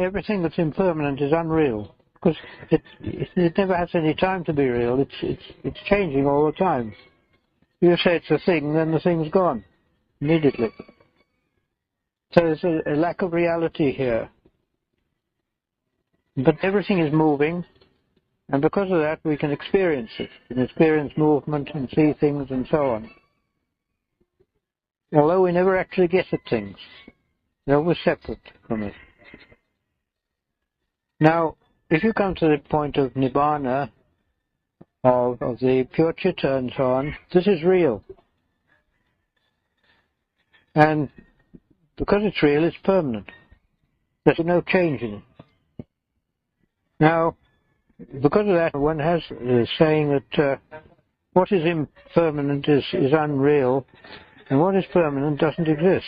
everything that's impermanent is unreal, because it never has any time to be real. It's changing all the time. You say it's a thing, then the thing's gone immediately. So there's a lack of reality here. But everything is moving, and because of that we can experience it. We can experience movement and see things and so on. Although we never actually get at things. They're always separate from it. Now, if you come to the point of Nibbana, of the pure chitta and so on, this is real. And because it's real, it's permanent. There's no change in it. Now, because of that, one has the saying that what is impermanent is unreal, and what is permanent doesn't exist.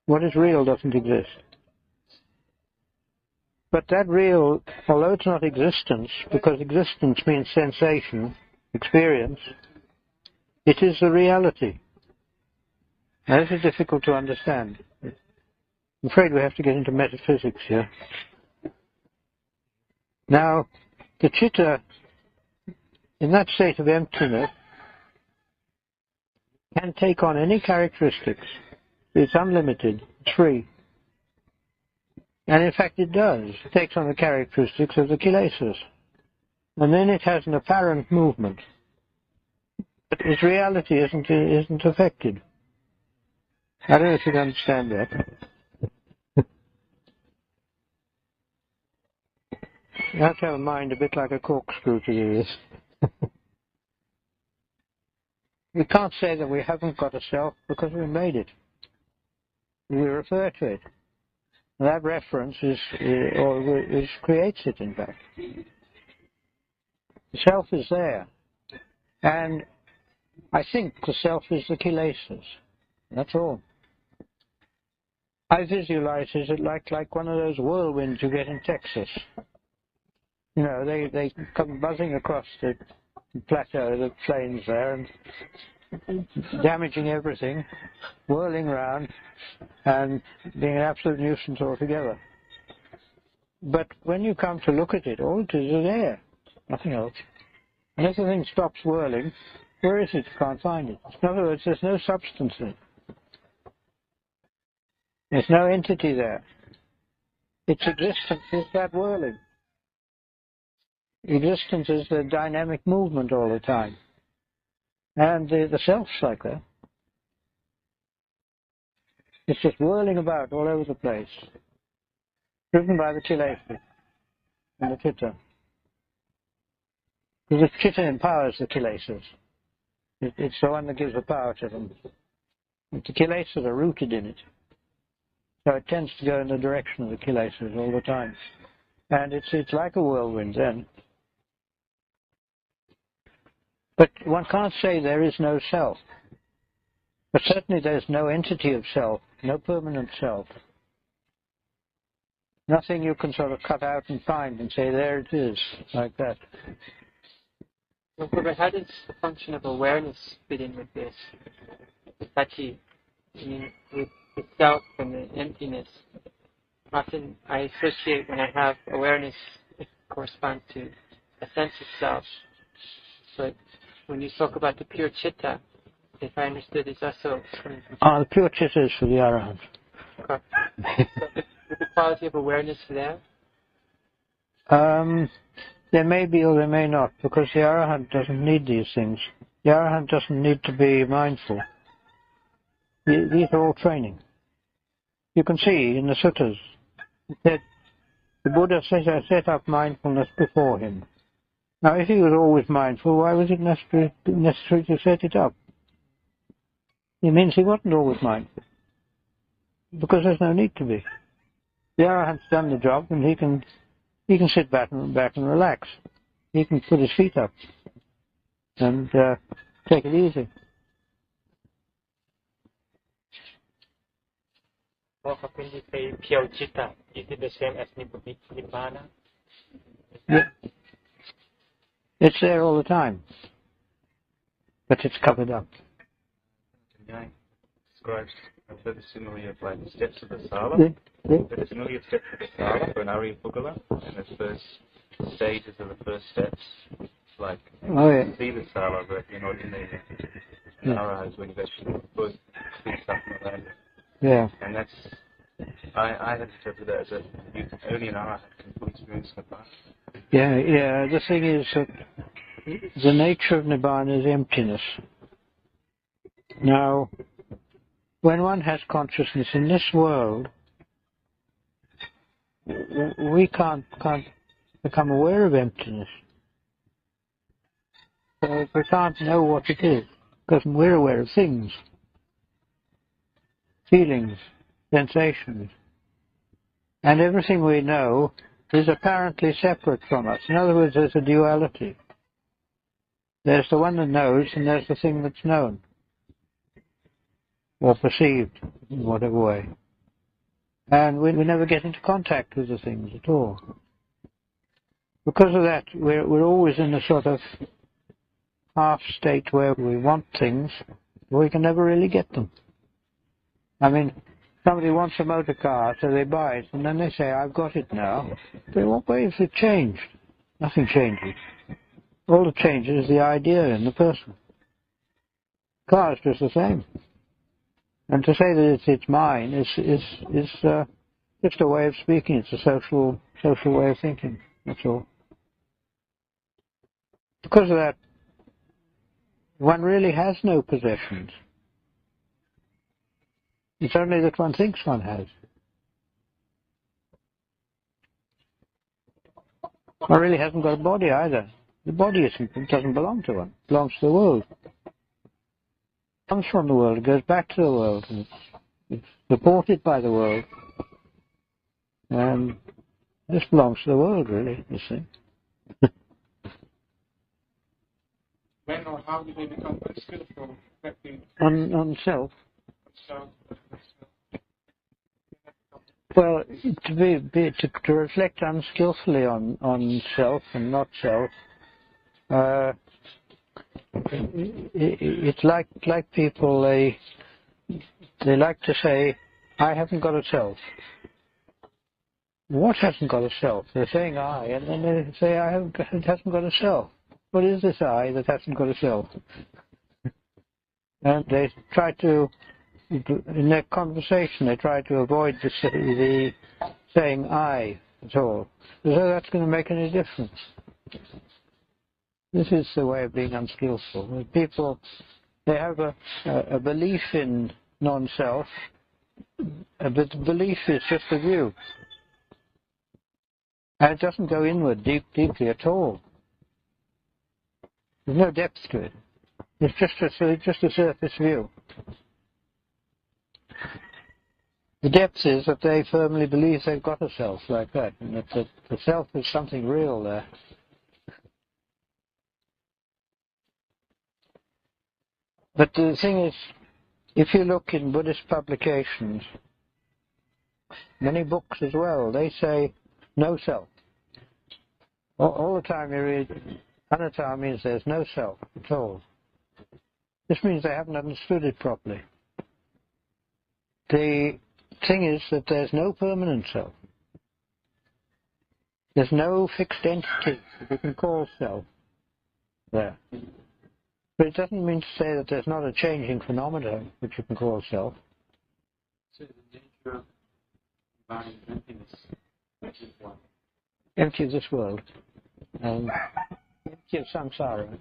What is real doesn't exist. But that real, although it's not existence, because existence means sensation, experience, it is the reality. Now, this is difficult to understand. I'm afraid we have to get into metaphysics here. Now, the chitta, in that state of emptiness, can take on any characteristics. It's unlimited, it's free. And in fact it does. It takes on the characteristics of the kilesas. And then it has an apparent movement. But its reality isn't affected. I don't know if you can understand that. You have to have a mind a bit like a corkscrew to do this. We can't say that we haven't got a self because we made it. We refer to it. That reference creates it, in fact. The self is there. And I think the self is the kilesas. That's all. I visualize it like one of those whirlwinds you get in Texas. You know, they come buzzing across the plateau, the plains there, and damaging everything, whirling around, and being an absolute nuisance altogether. But when you come to look at it, all it is air, nothing else. And if the thing stops whirling, where is it? You can't find it. In other words, there's no substance in it. There's no entity there. Its existence is that whirling. Existence is the dynamic movement all the time. And the self's like that. It's just whirling about all over the place, driven by the kilesas and the chitta. Because the chitta empowers the kilesas. It's the one that gives the power to them. And the kilesas are rooted in it. So it tends to go in the direction of the kilesas all the time. And it's like a whirlwind then. But one can't say there is no self. But certainly there's no entity of self, no permanent self. Nothing you can sort of cut out and find and say, there it is, like that. Well, but how does the function of awareness fit in with this? Sati, I mean, with the self and the emptiness. Often I associate when I have awareness, it corresponds to a sense of self. But when you talk about the pure chitta, if I understood, it's also coming from... The pure chitta is for the Arahant. Okay. So with the quality of awareness there? There may be or there may not, because the Arahant doesn't need these things. The Arahant doesn't need to be mindful. These are all training. You can see in the suttas that the Buddha set up mindfulness before him. Now, if he was always mindful, why was it necessary to set it up? It means he wasn't always mindful, because there's no need to be. The Arahant's done the job, and he can sit back and relax. He can put his feet up and take it easy. Well, how can you say pure chitta? Is it the same as Nibbana? Yeah. It's there all the time, but it's covered up. Describes I've heard the simile of like steps of the sala. Yeah. The simile of steps of the sala for an Arya Pugala, and the first stages of the first steps, like Oh, yeah. you see the sala, but you're not in there. And the Arahant is when you've actually put big stuff in the land. Yeah. And that's, I had interpreted that as that only an Arahant can fully experience Nibbana. Yeah. The thing is that the nature of Nibbana is emptiness. Now, when one has consciousness in this world, we can't become aware of emptiness. So we can't know what it is, because we're aware of things, feelings, sensations, and everything we know is apparently separate from us. In other words, there's a duality. There's the one that knows, and there's the thing that's known, or perceived, in whatever way. And we never get into contact with the things at all. Because of that, we're always in a sort of half state where we want things, but we can never really get them. I mean, somebody wants a motor car, so they buy it, and then they say, I've got it now. But in what way has it changed? Nothing changes. All that changes is the idea in the person. Car is just the same. And to say that it's mine is just a way of speaking. It's a social way of thinking. That's all. Because of that, one really has no possessions. It's only that one thinks one has. One really hasn't got a body either. The body doesn't belong to one. It belongs to the world. It comes from the world. It goes back to the world. It's supported by the world. And this belongs to the world, really, you see. When or how do they become unskillful? On self. So, Well, to reflect unskillfully on self and not self, it's like people they like to say, I haven't got a self. What hasn't got a self? They're saying I, and then they say it hasn't got a self. What is this I that hasn't got a self? And they try to, in their conversation, they try to avoid the saying I at all, as though that's going to make any difference. This is the way of being unskillful. People, they have a belief in non-self, but the belief is just a view. And it doesn't go inward deeply at all. There's no depth to it. It's just a surface view. The depth is that they firmly believe they've got a self like that, and that the self is something real there. But the thing is, if you look in Buddhist publications, many books as well, they say no self. All the time you read anatta means there's no self at all. This means they haven't understood it properly. The thing is that there's no permanent self. There's no fixed entity that you can call self there. But it doesn't mean to say that there's not a changing phenomenon which you can call self. So the nature of divine emptiness, which is one. Empty of this world. Empty of samsara.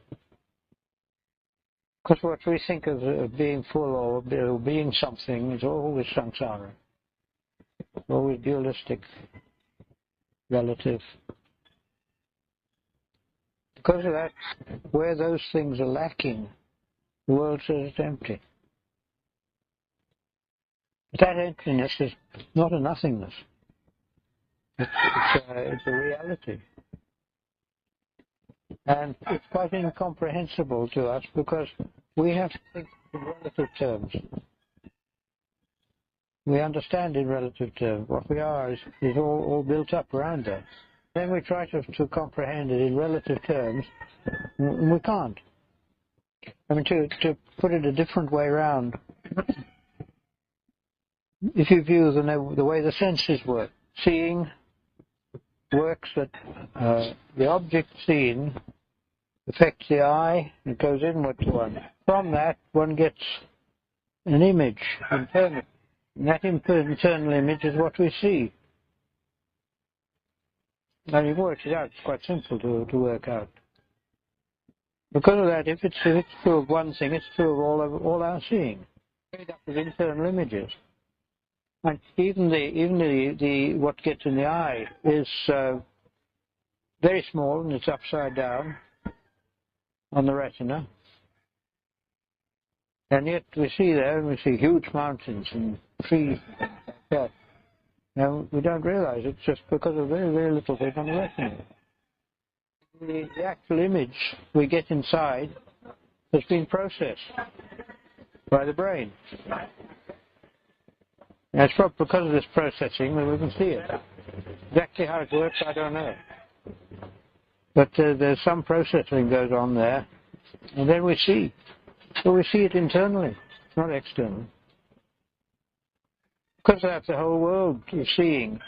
Because what we think of being full or being something is always samsara. Always dualistic, relative. Because of that, where those things are lacking, the world says it's empty. But that emptiness is not a nothingness. It's a reality. And it's quite incomprehensible to us because we have to think in relative terms. We understand in relative terms. What we are is all built up around that. Then we try to comprehend it in relative terms, and we can't. I mean, to put it a different way around, if you view the way the senses work, seeing works that the object seen affects the eye and goes inward to one. From that, one gets an image internal. And that internal image is what we see. Now you work it out, it's quite simple to work out. Because of that, if it's true of one thing, it's true of all our seeing. Made up of internal images. And even the what gets in the eye is very small, and it's upside down on the retina. And yet we see there, and we see huge mountains and trees like that. Now we don't realize it's just because of very, very little thing on the retina. The actual image we get inside has been processed by the brain. And it's probably because of this processing that we can see it. Exactly how it works, I don't know. But there's some processing goes on there, and then we see. So we see it internally, it's not external. Because that's the whole world of seeing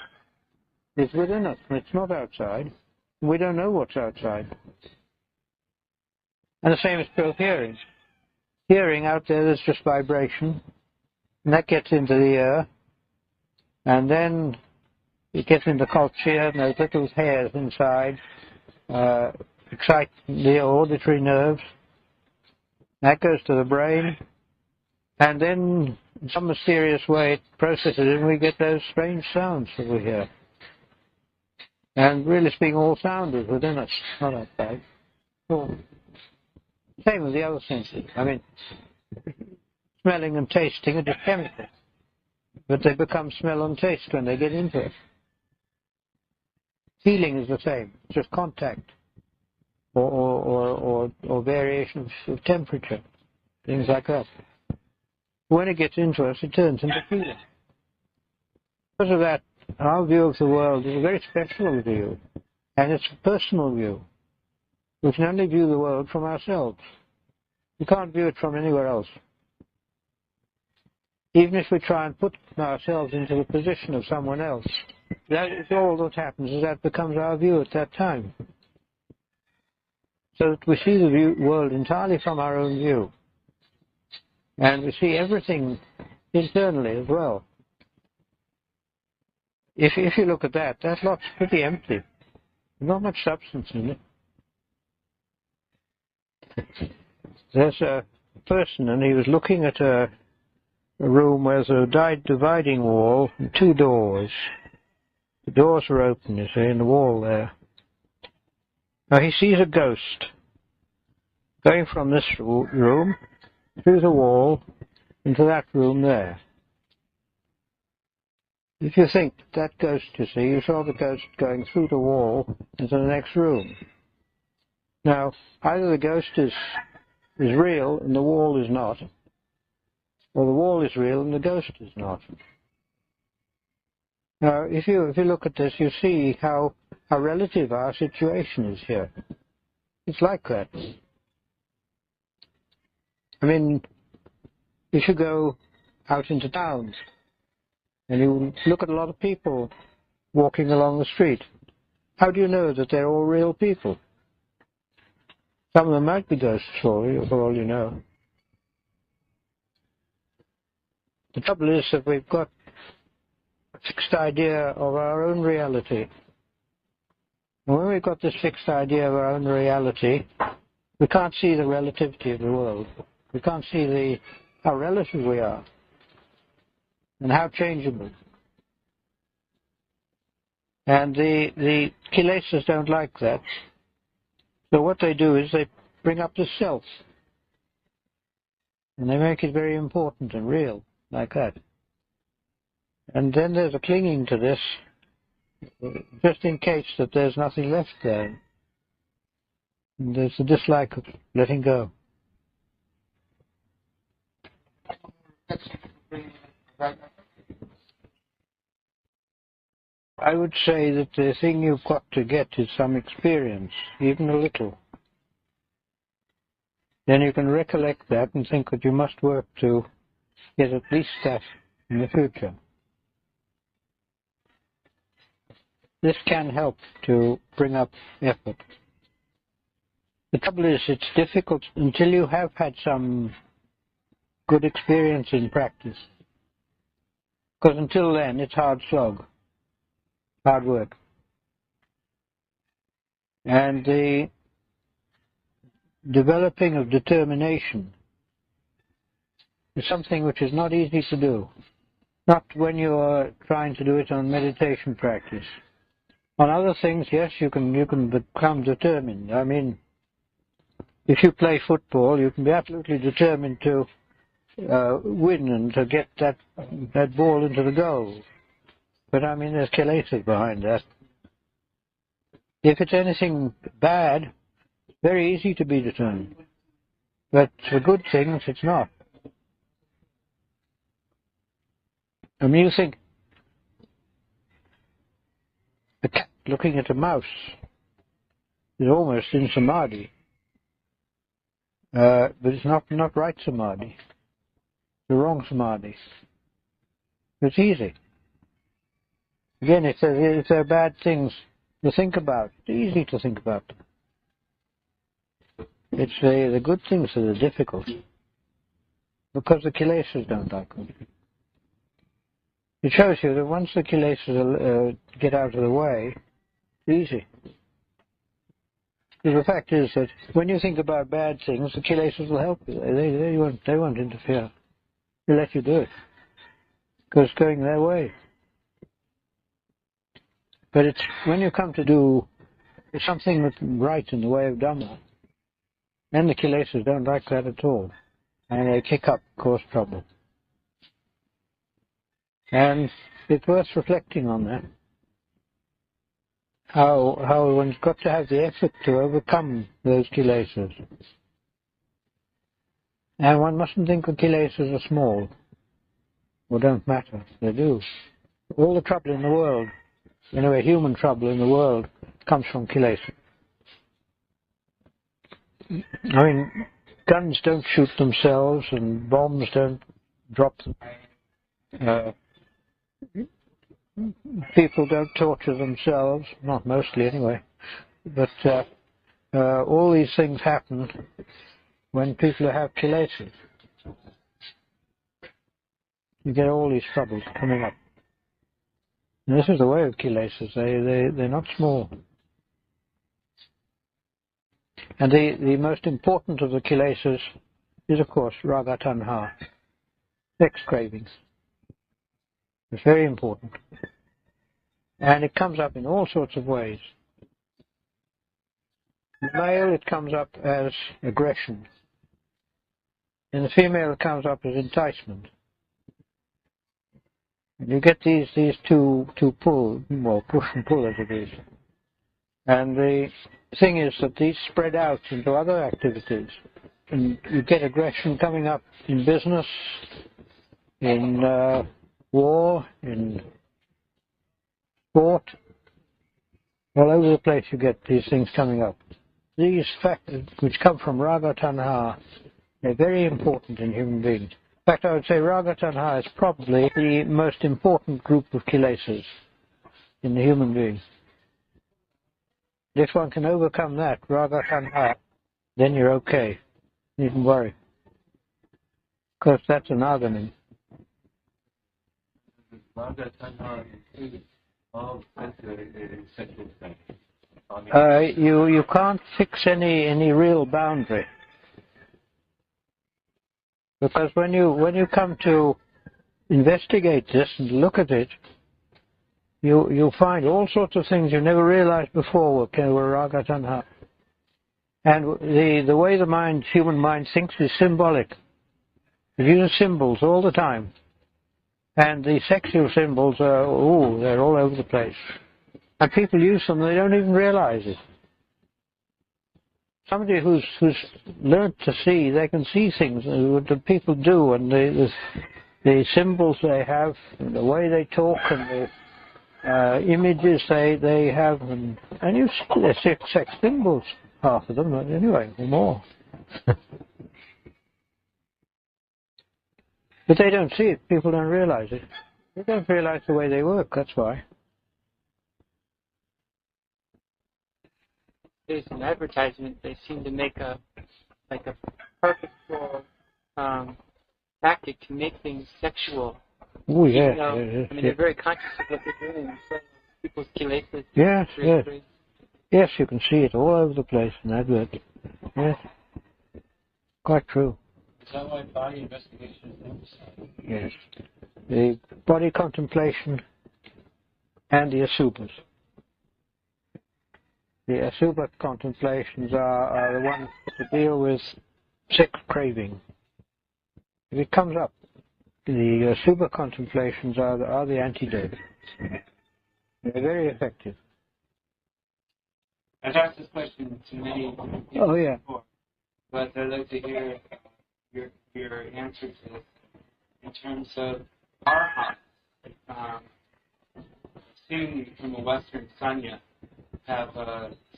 is within us, and it's not outside. We don't know what's outside. And the same is true of hearing. Hearing out there, there's just vibration, and that gets into the ear, and then it gets into culture, and those little hairs inside excite the auditory nerves. That goes to the brain, and then in some mysterious way it processes it, and we get those strange sounds that we hear. And really speaking, all sound is within us, not outside. Well, same with the other senses. I mean, smelling and tasting are just chemicals, but they become smell and taste when they get into it. Feeling is the same, it's just contact or variation of temperature, things like that. When it gets into us, it turns into feeling. Because of that, our view of the world is a very special view, and it's a personal view. We can only view the world from ourselves. We can't view it from anywhere else. Even if we try and put ourselves into the position of someone else, that is all that happens, is that becomes our view at that time. So that we see the world entirely from our own view. And we see everything internally as well. If you look at that, that lot's pretty empty. Not much substance in it. There's a person, and he was looking at a room where there's a dividing wall and two doors. The doors are open, you see, in the wall there. Now he sees a ghost going from this room through the wall into that room there. If you think that ghost, you see, you saw the ghost going through the wall into the next room. Now, either the ghost is real and the wall is not, or the wall is real and the ghost is not. Now, if you look at this, you see how relative our situation is here. It's like that. I mean, if you go out into towns and you look at a lot of people walking along the street, how do you know that they're all real people? Some of them might be ghosts for all you know. The trouble is that we've got a fixed idea of our own reality. And when we've got this fixed idea of our own reality, we can't see the relativity of the world. We can't see how relative we are and how changeable. And the kilesas don't like that. So what they do is they bring up the self. And they make it very important and real, like that. And then there's a clinging to this, just in case that there's nothing left there. And there's a dislike of letting go. I would say that the thing you've got to get is some experience, even a little. Then you can recollect that and think that you must work to get at least that in the future. This can help to bring up effort. The trouble is, it's difficult until you have had some good experience in practice. Because until then, it's hard slog, hard work. And the developing of determination is something which is not easy to do. Not when you are trying to do it on meditation practice. On other things, yes, you can become determined. I mean, if you play football, you can be absolutely determined to win and to get that ball into the goal. But I mean, there's kilesas behind that. If it's anything bad, it's very easy to be determined. But for good things, it's not. I mean, you think a cat looking at a mouse is almost in samadhi. But it's not right samadhi. The wrong samadhi. It's easy. Again, if there are bad things to think about, it's easy to think about them. It's the good things that are difficult, because the kilesas don't like them. It shows you that once the kilesas get out of the way, it's easy. The fact is that when you think about bad things, the kilesas will help you. They won't interfere. They'll let you do it, because it's going their way. But it's when you come to do something that's right in the way of Dhamma, then the kilesas don't like that at all, and they kick up, cause trouble. And it's worth reflecting on that. How one's got to have the effort to overcome those kilesas. And one mustn't think the kilesas are small, or don't matter. They do. All the trouble in the world, anyway, human trouble in the world, comes from kilesas. I mean, guns don't shoot themselves, and bombs don't drop them. People don't torture themselves, not mostly anyway. But all these things happen when people have kilesas. You get all these troubles coming up. And this is the way of kilesas. They're not small. And the most important of the kilesas is, of course, raga tanha, sex cravings. It's very important. And it comes up in all sorts of ways. In the male, it comes up as aggression. In the female, it comes up as enticement. And you get these two pull, well, push and pull as it is. And the thing is that these spread out into other activities. And you get aggression coming up in business, in war, in sport. All over the place you get these things coming up. These factors, which come from raga tanha, they're very important in human beings. In fact, I would say raga tanha is probably the most important group of kilesas in the human being. If one can overcome that, raga tanha, then you're okay. You needn't worry. Because that's an agony. Raga tanha is all sexual things. You can't fix any real boundary, because when you come to investigate this and look at it, you'll find all sorts of things you never realized before were raga tanha. And the way the human mind thinks is symbolic. It uses symbols all the time, and the sexual symbols they're all over the place. And people use them, they don't even realize it. Somebody who's learnt to see, they can see things that people do, and the symbols they have, and the way they talk, and the images they have, and you see they're sex symbols, half of them, anyway, or more. But they don't see it. People don't realize it. They don't realize the way they work, that's why. There's an advertisement. They seem to make a purposeful tactic to make things sexual. Oh, yeah. They're very conscious of what they're doing. People's kilesas. Yes, yes. Yes, you can see it all over the place in adverts. Yes. Quite true. Is that why body investigation is emphasized? Yes. The body contemplation and the asupas. The asupa contemplations are the ones to deal with sex craving. If it comes up, the asupa contemplations are the antidote. They're very effective. I've asked this question to many people before, but I'd like to hear your answer to this in terms of arahants. Seeing from a Western sanya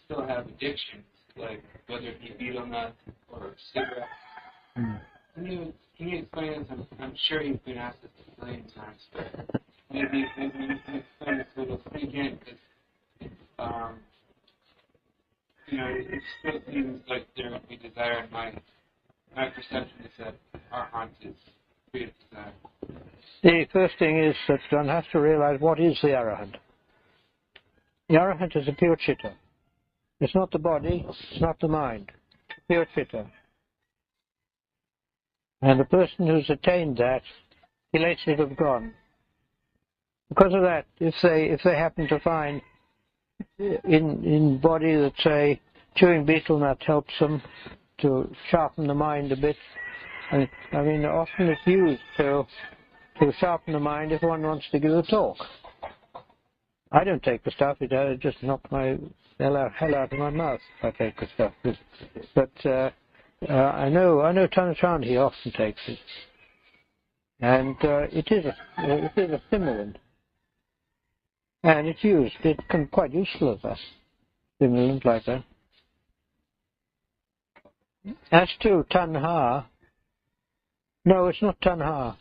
still have addictions, like whether it be betel nut or cigarettes. Can you explain this? I'm sure you've been asked this a million times, but maybe you can explain this so it'll sink in, because it still seems like there would be desire in my perception is that arahant is free of desire. The first thing is that one has to realize what is the arahant. The arahant is a pure chitta. It's not the body, it's not the mind. Pure chitta. And the person who's attained that, kilesas have gone. Because of that, if they happen to find in body that, say, chewing betel nut helps them to sharpen the mind a bit. And often it's used to sharpen the mind if one wants to give a talk. I don't take the stuff; it just knocks my hell out of my mouth if I take the stuff. But I know Ajahn, he often takes it, and it is a stimulant. And it's used. It can be quite useful as a stimulant like that. As to tanha, no, it's not tanha.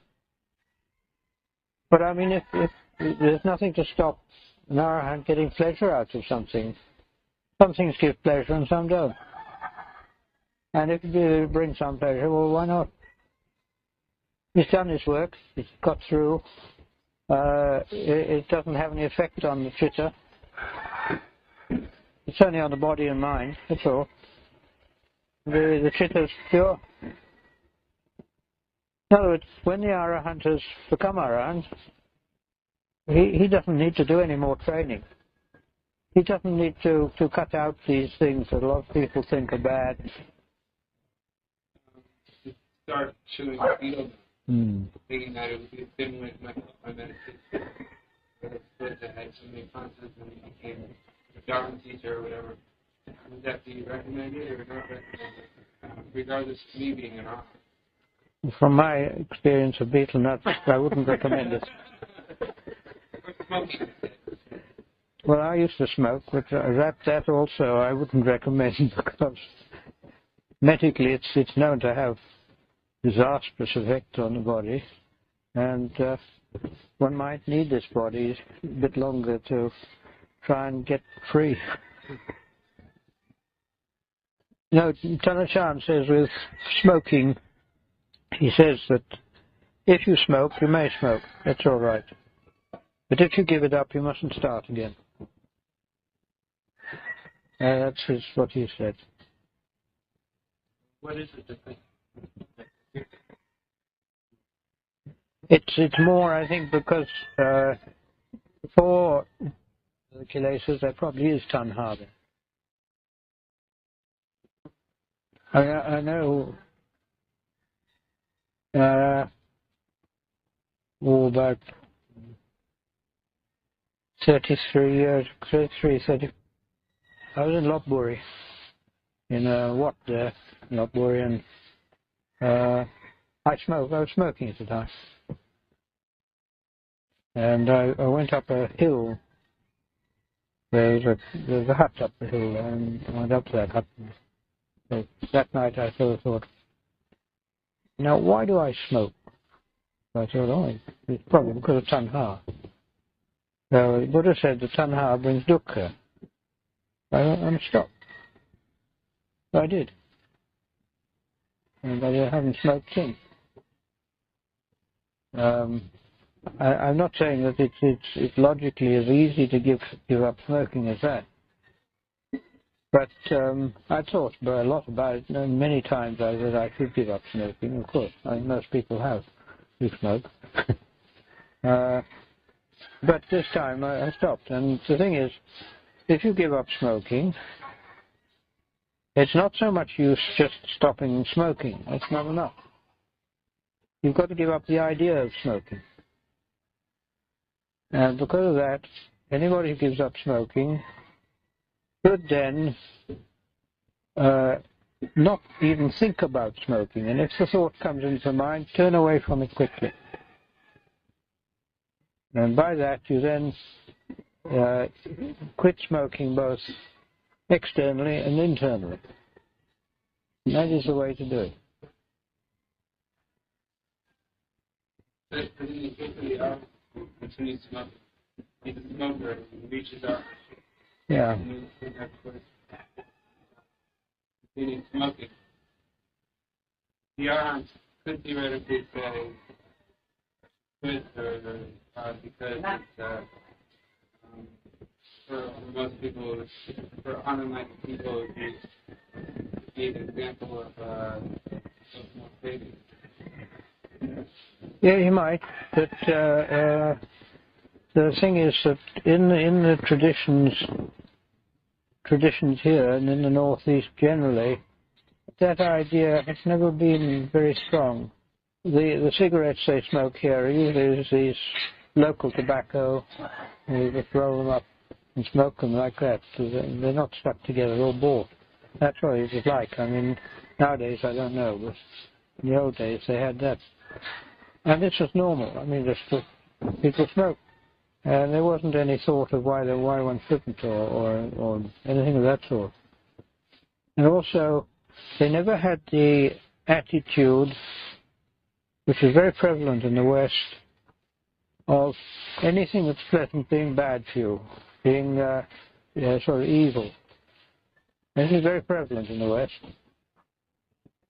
But if there's nothing to stop an arahant getting pleasure out of something. Some things give pleasure and some don't. And if it brings some pleasure, well, why not? He's done his work. He's got through. It doesn't have any effect on the chitta. It's only on the body and mind, that's all. The chitta is pure. In other words, when the arahant has become arahant, he doesn't need to do any more training. He doesn't need to cut out these things that a lot of people think are bad. Start chewing betel, thinking that it would be a stimulant my meditation. But I suppose I had so many classes and I became a Dharma teacher or whatever. Would that be recommended or not recommended? Regardless of me being an arahant. From my experience of betel nuts, I wouldn't recommend it. Well, I used to smoke, but that also I wouldn't recommend because medically it's known to have disastrous effect on the body, and one might need this body a bit longer to try and get free. Ajahn says with smoking, he says that if you smoke, you may smoke. That's all right. But if you give it up, you mustn't start again. That's what he said. What is it that It's more, I think, because for the kilesas there probably is tanha there. I know about 33 years, 30. I was in Lopburi, in Wat there, Lopburi, and I was smoking at the time. And I went up a hill. There's a hut up the hill, and I went up to that hut. So that night I sort of thought, now why do I smoke? So I thought, oh, it's probably because of tanha. So Buddha said the tanha brings dukkha. I'm stopped. So I did. And I haven't smoked since. I'm not saying that it's logically as easy to give up smoking as that. But I thought a lot about it, and many times that I should give up smoking, of course. I mean, most people have who smoke. But this time I stopped. And the thing is, if you give up smoking, it's not so much use just stopping smoking. That's not enough. You've got to give up the idea of smoking. And because of that, anybody who gives up smoking should then not even think about smoking. And if the thought comes into the mind, turn away from it quickly. And by that, you then quit smoking both externally and internally. And that is the way to do it. Continue smoking. He's a smoker. He reaches out. Yeah. Continue smoking. The Ajahn could theoretically say quit because it's for most people, for unenlightened people, it'd be an example of craving. Yeah, you might, but the thing is that in the traditions here and in the Northeast generally, that idea has never been very strong. The cigarettes they smoke here are usually these local tobacco, and you just roll them up and smoke them like that. So they're not stuck together or bought. That's what it was like. I mean, nowadays I don't know, but in the old days they had that. And this was normal. I mean, just people smoked. And there wasn't any thought of why one shouldn't or anything of that sort. And also, they never had the attitude, which is very prevalent in the West, of anything that's pleasant being bad for you, being sort of evil. This is very prevalent in the West.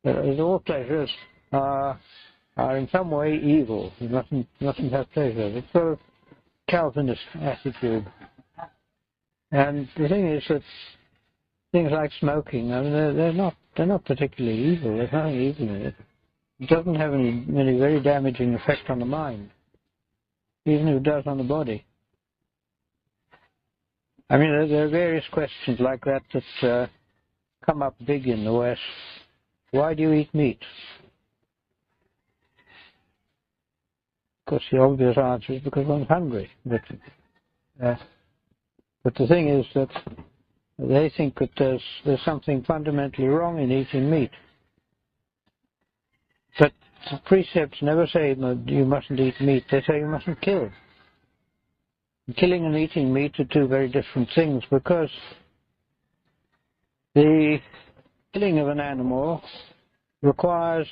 All pleasures are in some way evil. You mustn't have pleasure. It's sort of Calvinist attitude. And the thing is that things like smoking, I mean, they're not particularly evil. There's nothing evil in it. It doesn't have any very damaging effect on the mind, even if it does on the body. I mean, there are various questions like that that come up big in the West. Why do you eat meat? Of course, the obvious answer is because one's hungry. But the thing is that they think that there's something fundamentally wrong in eating meat. But the precepts never say you mustn't eat meat. They say you mustn't kill. Killing and eating meat are two very different things, because the killing of an animal requires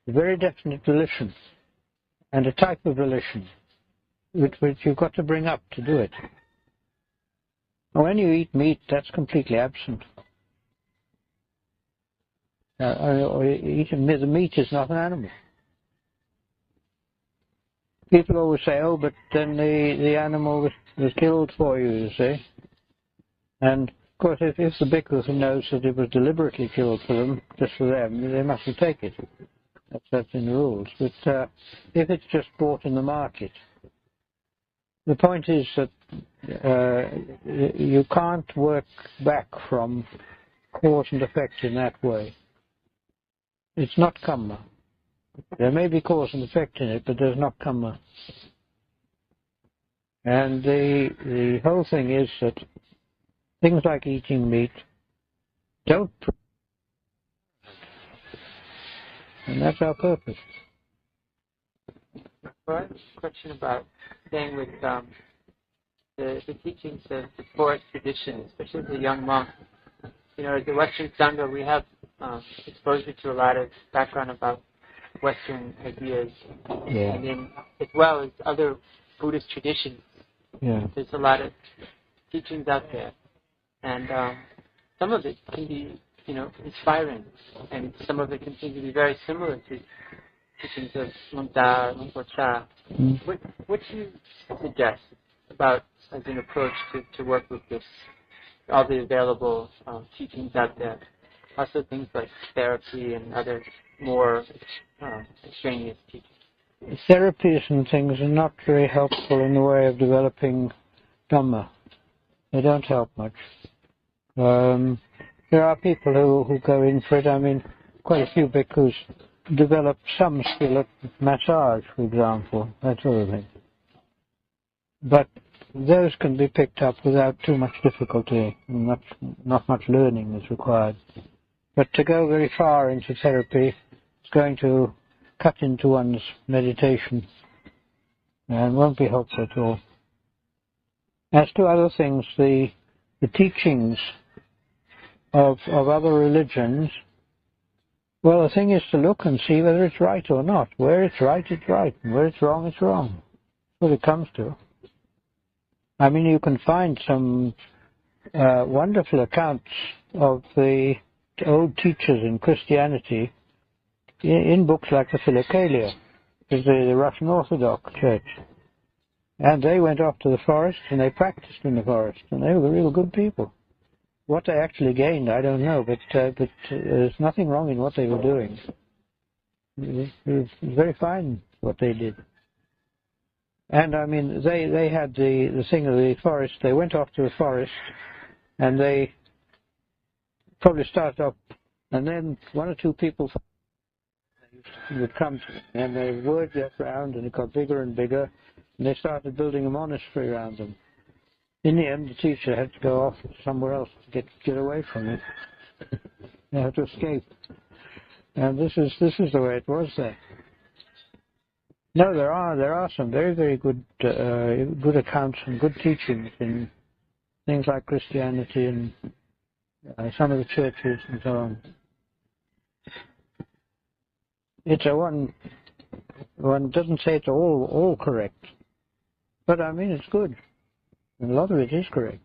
very definite volition, and a type of volition which you've got to bring up to do it. When you eat meat, that's completely absent. The meat is not an animal. People always say, oh, but then the animal was killed for you see. And, of course, if the bhikkhu knows that it was deliberately killed for them, just for them, they mustn't take it. That's in the rules. But if it's just bought in the market, the point is that you can't work back from cause and effect in that way. It's not karma. There may be cause and effect in it, but there's not karma. And the whole thing is that things like eating meat don't. And that's our purpose. Well, I have a question about staying with the teachings of the Taoic tradition, especially as a young monk. You know, as a Western Sangha, we have exposure to a lot of background about Western ideas, Yeah. and then as well as other Buddhist traditions. Yeah. There's a lot of teachings out there, and some of it can be, inspiring, and some of it can seem to be very similar to teachings of Lumda, Lumpocha. What do you suggest about as an approach to work with this, all the available teachings out there? Also things like therapy and other more extraneous teachings. Therapies and things are not very helpful in the way of developing Dhamma. They don't help much. There are people who go in for it. I mean, quite a few bhikkhus develop some skill at massage, for example, that sort of thing. But those can be picked up without too much difficulty, and not much learning is required. But to go very far into therapy, it's going to cut into one's meditation and won't be helpful at all. As to other things, the teachings of other religions, well, the thing is to look and see whether it's right or not. Where it's right, it's right, and where it's wrong, it's wrong. That's what it comes to. I mean, you can find some wonderful accounts of the old teachers in Christianity in books like the Philokalia, which is the Russian Orthodox Church. And they went off to the forest and they practiced in the forest, and they were real good people. What they actually gained, I don't know, but there's nothing wrong in what they were doing. It was very fine what they did. And I mean, they had the thing of the forest. They went off to the forest, and they probably started up, and then one or two people would come to them, and they worked that round, and it got bigger and bigger, and they started building a monastery around them. In the end, the teacher had to go off somewhere else to get away from it. They had to escape. And this is the way it was there. No, there are some very, very good accounts and good teachings in things like Christianity and some of the churches and so on. It's one doesn't say it's all correct, but I mean it's good. And a lot of it is correct.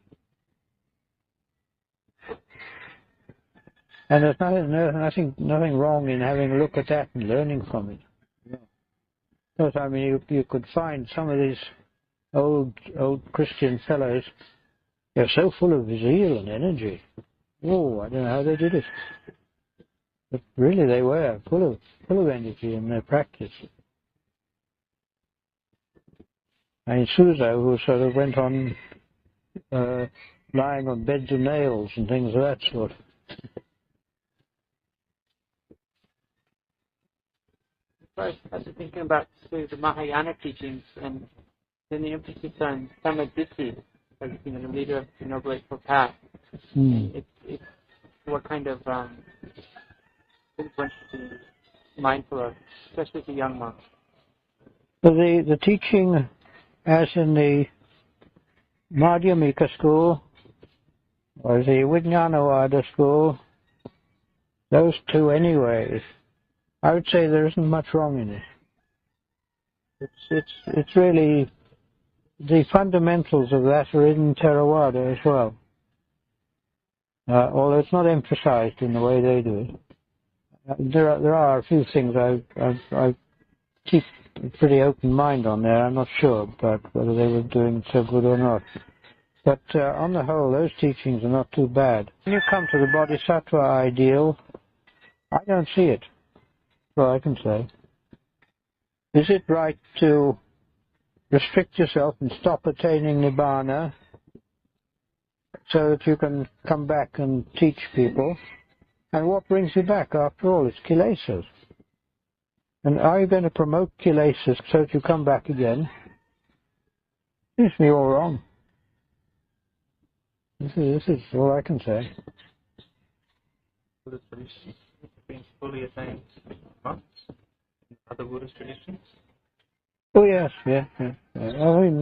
And there's nothing wrong in having a look at that and learning from it. Because, I mean, you could find some of these old Christian fellows, they're so full of zeal and energy. Oh, I don't know how they did it. But really they were full of energy in their practice. I mean, Suzo, who sort of went on lying on beds of nails and things of that sort. I was thinking about the Mahayana teachings and then the emphasis on samadhi as the leader of the Noble Eightfold Path. It's what kind of things one should be mindful of, especially the young monks. So the teaching, as in the Madhyamika school or the Vijnanavada school, those two anyway, I would say there isn't much wrong in it. It's really the fundamentals of that are in Theravada as well. Although it's not emphasized in the way they do it. There are a few things I keep a pretty open mind on there. I'm not sure about whether they were doing so good or not. But on the whole, those teachings are not too bad. When you come to the Bodhisattva ideal, I don't see it. Well, I can say. Is it right to restrict yourself and stop attaining Nibbana so that you can come back and teach people? And what brings you back after all? It's kilesas. And are you going to promote kilesas so that you come back again? Seems to me all wrong. This is all I can say. Buddhist traditions being fully attained monks, other Buddhist traditions? Oh yes, yeah. I mean,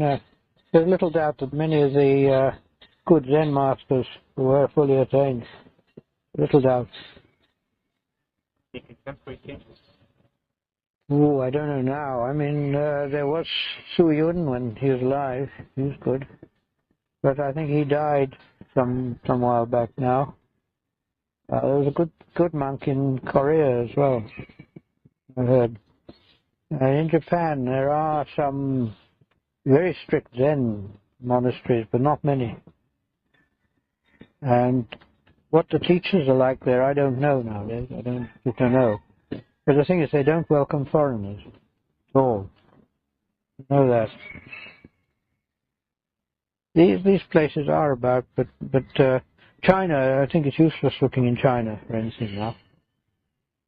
there's little doubt that many of the good Zen masters were fully attained. Little doubt. The contemporary teachers Oh, I don't know now. I mean, there was Su Yun when he was alive. He was good. But I think he died some while back now. There was a good monk in Korea as well, I heard. In Japan, there are some very strict Zen monasteries, but not many. And what the teachers are like there, I don't know nowadays. I don't know. But the thing is, they don't welcome foreigners at all. I know that. These places are about, but China, I think it's useless looking in China for anything now.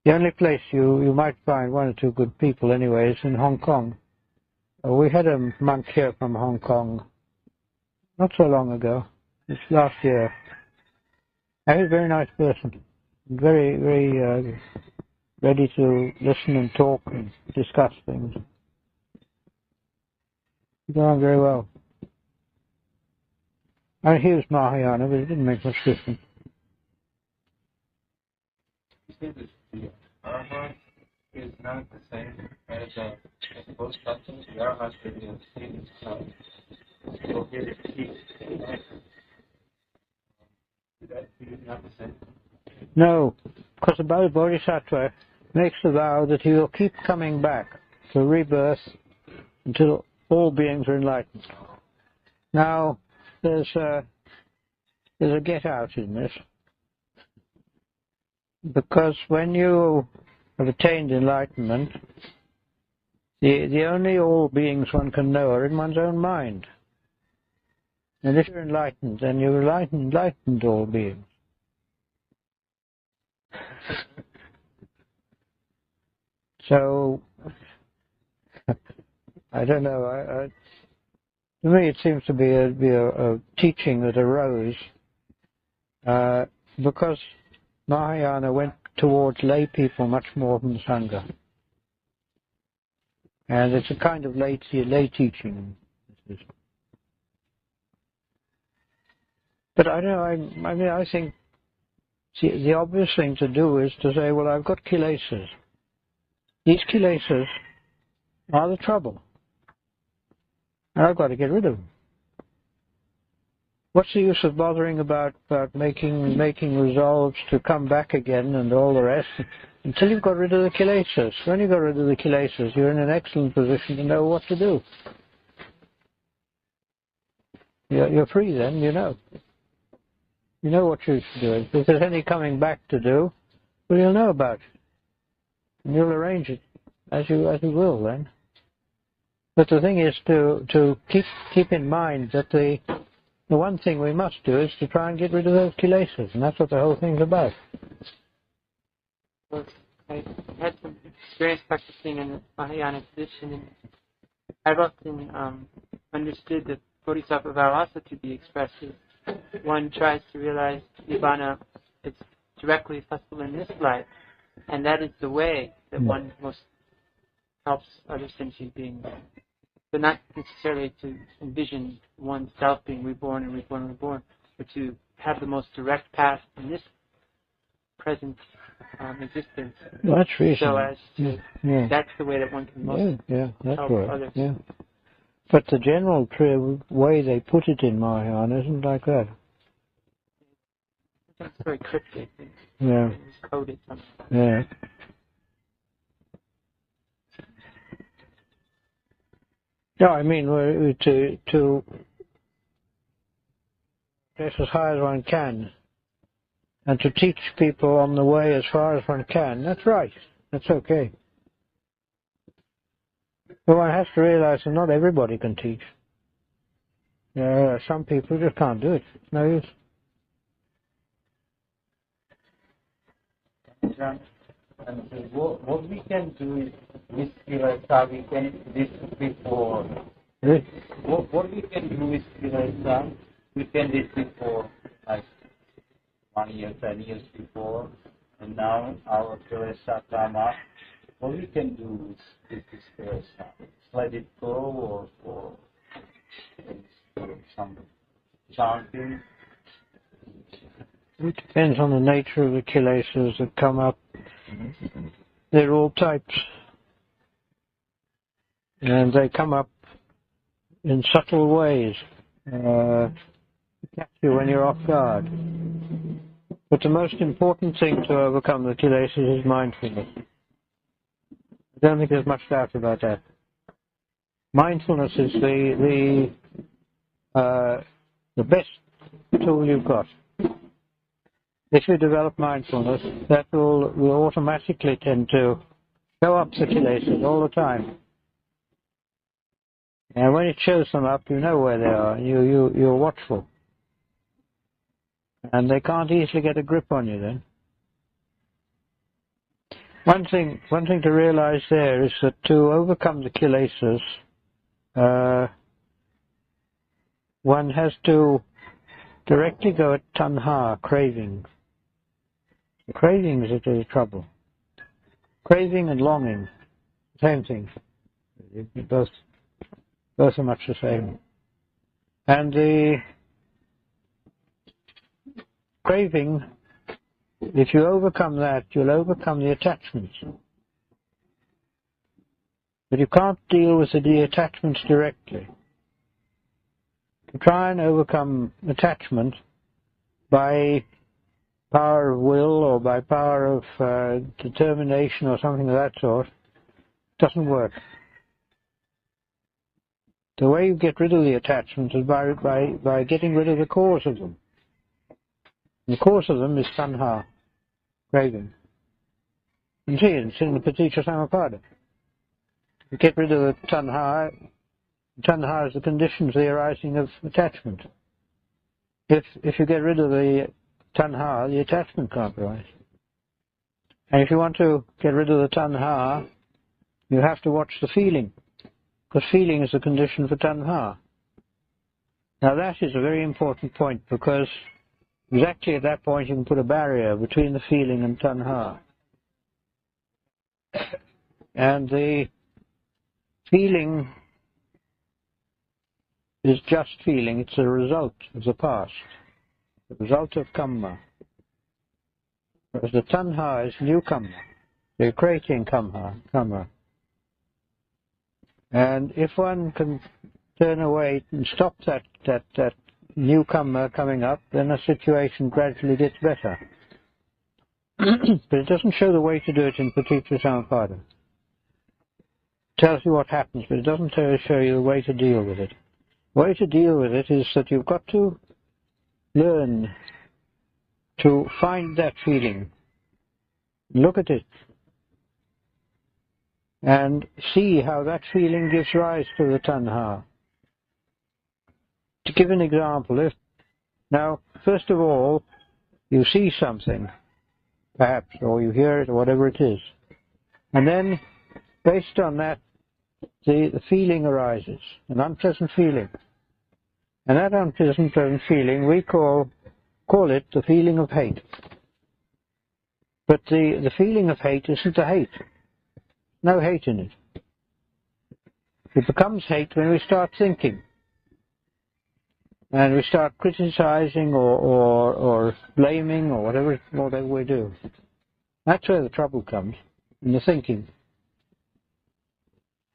The only place you might find one or two good people anyway is in Hong Kong. We had a monk here from Hong Kong not so long ago, this last year. He was a very nice person, very, very ready to listen and talk and discuss things. He got on very well. I mean, he was Mahayana, but it didn't make much difference. You say that the arhat is not the same as both substance. The arhat is the same so here it is. That is not the same. No, because the Bodhisattva makes the vow that he will keep coming back to rebirth until all beings are enlightened. Now, there's a get out in this, because when you have attained enlightenment, the only all beings one can know are in one's own mind. And if you're enlightened, then you're enlightened all beings. So, I don't know. To me, it seems to be a teaching that arose because Mahayana went towards lay people much more than Sangha, and it's a kind of lay teaching. But I don't know. I mean, I think the obvious thing to do is to say, well, I've got kilesas. These kilesas are the trouble. And I've got to get rid of them. What's the use of bothering about making resolves to come back again and all the rest until you've got rid of the kilesas? When you've got rid of the kilesas, you're in an excellent position to know what to do. You're free then, you know. You know what you should do. If there's any coming back to do, well, you'll know about it. And you'll arrange it as you will then. But the thing is to keep in mind that the one thing we must do is to try and get rid of those kilesas, and that's what the whole thing's about. Well, I had some experience practicing in the Mahayana tradition, and I've often understood the Bodhisattva vow also to be expressed as one tries to realize Nibbana is directly accessible in this life, and that is the way that one most helps other sentient beings. But not necessarily to envision oneself being reborn and reborn and reborn, but to have the most direct path in this present existence. Well, that's reasonable. So as to, that's the way that one can most help others. Yeah. But the general way they put it in Mahayana isn't like that. It's very cryptic. Yeah. It's coded somehow. Yeah. No, I mean to get as high as one can, and to teach people on the way as far as one can. That's right. That's okay. But one has to realize that not everybody can teach. Some people just can't do it. It's no use. And what we can do is this Kilesa, we can this before. What we can do is Kilesa, we can this before, like 1 year, 10 years before, and now our Kilesa come up. What we can do is this Kilesa, let it go or some chanting. It depends on the nature of the kilesas that come up. They're all types. and they come up in subtle ways to catch you when you're off guard. But the most important thing to overcome the kilesas is mindfulness. I don't think there's much doubt about that. Mindfulness is the best tool you've got. If you develop mindfulness, that will automatically tend to show up the kilesas all the time. And when it shows them up, you know where they are. You're watchful. And they can't easily get a grip on you then. One thing to realize there is that to overcome the kilesas, one has to directly go at tanha, craving. The craving is the trouble. Craving and longing, same thing. Both are much the same. And the craving, if you overcome that, you'll overcome the attachments. But you can't deal with the attachments directly. To try and overcome attachment by power of will or by power of determination or something of that sort doesn't work. The way you get rid of the attachments is by getting rid of the cause of them. And the cause of them is tanha, craving. You see, it's in the Paticca Samuppada. You get rid of the tanha is the conditions, the arising of attachment. If you get rid of the tanha, the attachment can't arise. And if you want to get rid of the tanha, you have to watch the feeling, because feeling is the condition for tanha. Now that is a very important point, because exactly at that point you can put a barrier between the feeling and tanha. And the feeling is just feeling, it's a result of the past, the result of karma. Whereas the tanha is new karma, they're creating karma. And if one can turn away and stop that new karma coming up, then the situation gradually gets better. But it doesn't show the way to do it in Paticca Samuppada. It tells you what happens, but it doesn't show you the way to deal with it. The way to deal with it is that you've got to learn to find that feeling, look at it, and see how that feeling gives rise to the tanha. To give an example, now, first of all, you see something, perhaps, or you hear it, or whatever it is, and then, based on that, the feeling arises, an unpleasant feeling. And that unpleasant feeling, we call it the feeling of hate. But the feeling of hate isn't a hate. No hate in it. It becomes hate when we start thinking. And we start criticizing or blaming or whatever we do. That's where the trouble comes, in the thinking.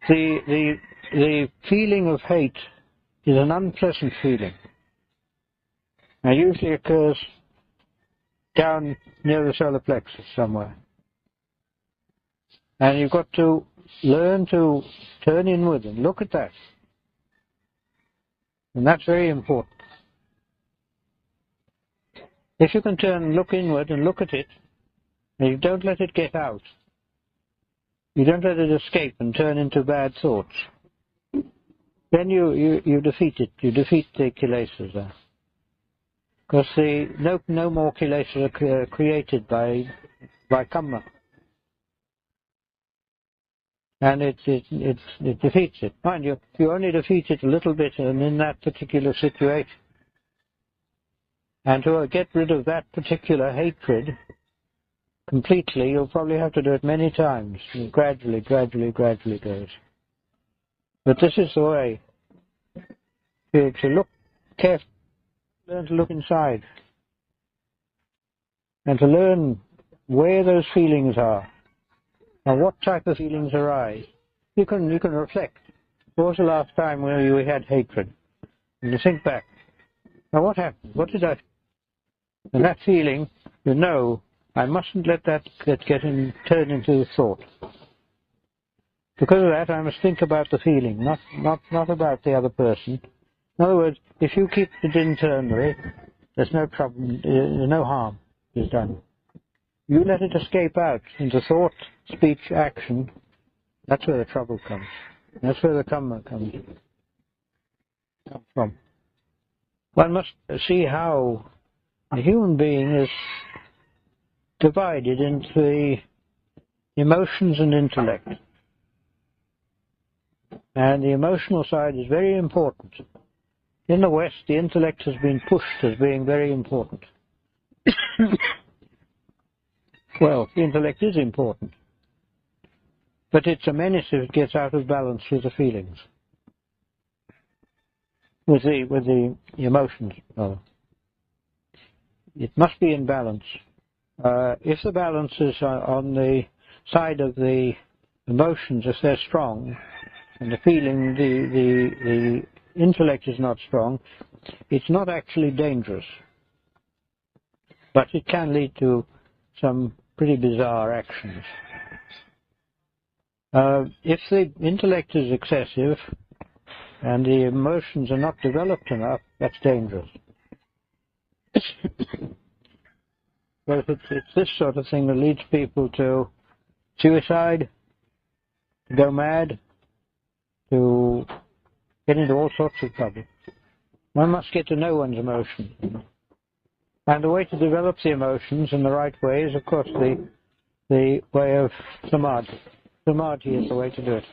The feeling of hate is an unpleasant feeling. Now, it usually occurs down near the solar plexus somewhere. And you've got to learn to turn inward and look at that. And that's very important. If you can look inward and look at it, and you don't let it get out, you don't let it escape and turn into bad thoughts, then you defeat it. You defeat the kilesas there. Because no more kilesas are created by karma. And it defeats it. Mind you, you only defeat it a little bit and in that particular situation. And to get rid of that particular hatred completely, you'll probably have to do it many times. It gradually goes. But this is the way to look carefully, learn to look inside, and to learn where those feelings are, and what type of feelings arise. You can reflect. What was the last time when you had hatred? And you think back. Now what happened? What did I... And that feeling, you know, I mustn't let that turn into a thought. Because of that, I must think about the feeling, not about the other person. In other words, if you keep it internally, there's no problem, no harm is done. You let it escape out into thought, speech, action. That's where the trouble comes. That's where the karma comes from. One must see how the human being is divided into the emotions and intellect. And the emotional side is very important. In the West, the intellect has been pushed as being very important. Well, the intellect is important. But it's a menace if it gets out of balance with the feelings. With the emotions, rather. It must be in balance. If the balance is on the side of the emotions, if they're strong, and the feeling, the intellect is not strong, it's not actually dangerous. But it can lead to some pretty bizarre actions. If the intellect is excessive and the emotions are not developed enough, that's dangerous. But it's this sort of thing that leads people to suicide, to go mad, to get into all sorts of trouble. One must get to know one's emotions. And the way to develop the emotions in the right way is, of course, the way of samadhi. Samadhi is the way to do it.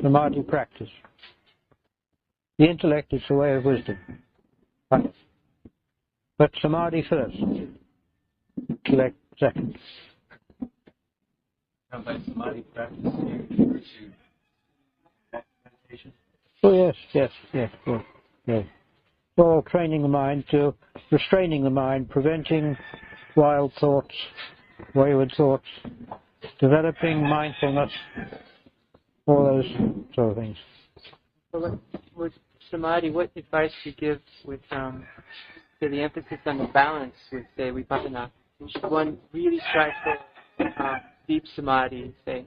Samadhi practice. The intellect is the way of wisdom. But samadhi first. Intellect second. And by samadhi practice, you refer to meditation? Oh yes. All training the mind to restraining the mind, preventing wild thoughts, wayward thoughts, developing mindfulness, all those sort of things. So with samadhi, what advice do you give with say the emphasis on the balance with, say, vipassana? Should one really strive for deep samadhi, say,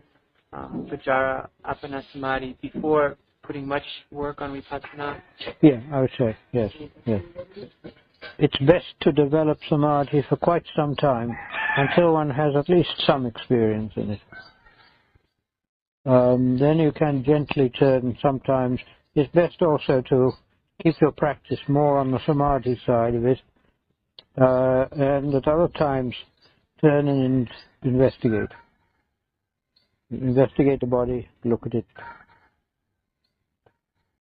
vajra, apana samadhi, before putting much work on vipassana? Yeah, I would say, yes. It's best to develop samadhi for quite some time, until one has at least some experience in it. Then you can gently turn sometimes. It's best also to keep your practice more on the samadhi side of it, and at other times turn and investigate. Investigate the body, look at it,